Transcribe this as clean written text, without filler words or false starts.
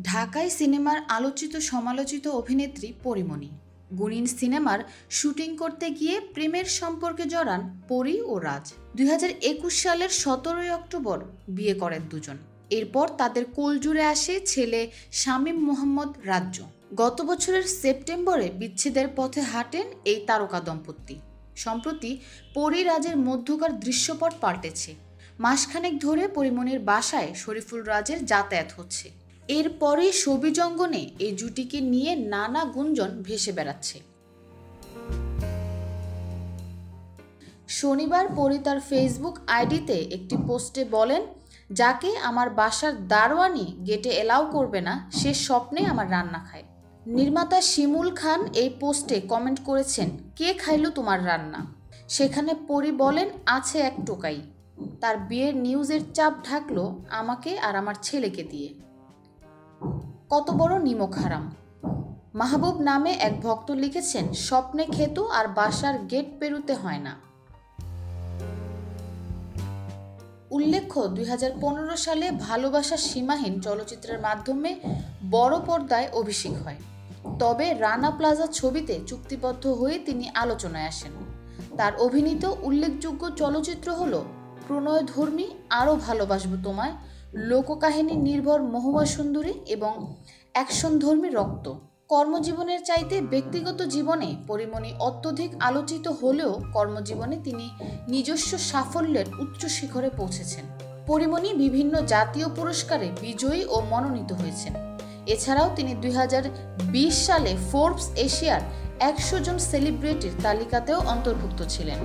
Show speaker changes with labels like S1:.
S1: ঢাকাই সিনেমার আলোচিত সমালোচিত অভিনেত্রী পরীমণি। গুণিন সিনেমার শুটিং করতে গিয়ে প্রেমের সম্পর্কে জড়ান পরী ও রাজ। 2021 সালের 17 অক্টোবর বিয়ে করেন দুজন। এরপর তাদের কোলজুড়ে আসে ছেলে শামীম মোহাম্মদ রাজ্য। গত বছরের সেপ্টেম্বরে বিচ্ছেদের পথে হাঁটেন এই তারকা দম্পতি। সম্প্রতি পরী রাজের মধ্যকার দৃশ্যপট পাল্টেছে। মাসখানেক ধরে পরীমণির বাসায় শরীফুল রাজের যাতায়াত হচ্ছে। এরপরে ছবিজঙ্গনে এই জুটিকে নিয়ে নানা গুঞ্জন ভেসে বেড়াচ্ছে। শনিবার পরী তার ফেসবুক আইডিতে একটি পোস্টে বলেন, যাকে আমার বাসার দারোয়ানি গেটে এলাও করবে না সে স্বপ্নে আমার রান্না খায়। নির্মাতা শিমুল খান এই পোস্টে কমেন্ট করেছেন, কে খাইলো তোমার রান্না? সেখানে পরী বলেন, আছে এক টোকাই। তার বিয়ের নিউজের চাপ ঢাকলো আমাকে আর আমার ছেলেকে দিয়ে। কত বড় নিমক হারাম। মাহবুব নামে এক ভক্ত লিখেছেন, স্বপ্নে খেত আর বাসার গেট পেরুতে হয় না। উল্লেখ্য, 2015 সালে ভালোবাসা সীমাহীন চলচ্চিত্রের মাধ্যমে বড় পর্দায় অভিষেক হয়। তবে রানা প্লাজা ছবিতে চুক্তিবদ্ধ হয়ে তিনি আলোচনায় আসেন। তার অভিনীত উল্লেখযোগ্য চলচ্চিত্র হল প্রণয়ধর্মী আরও ভালোবাসবো তোমায়, লোককাহিনী নির্ভর মহুয়া সুন্দরী এবং অ্যাকশনধর্মী রক্ত। কর্মজীবনের চাইতে ব্যক্তিগত জীবনে পরীমণি অত্যধিক আলোচিত হলেও কর্মজীবনে তিনি নিজস্ব সাফল্যের উচ্চ শিখরে পৌঁছেছেন। পরীমণি বিভিন্ন জাতীয় পুরস্কারে বিজয়ী ও মনোনীত হয়েছেন। এছাড়াও তিনি 2020 সালে ফোর্বস এশিয়ার 100 জন সেলিব্রিটির তালিকাতেও অন্তর্ভুক্ত ছিলেন।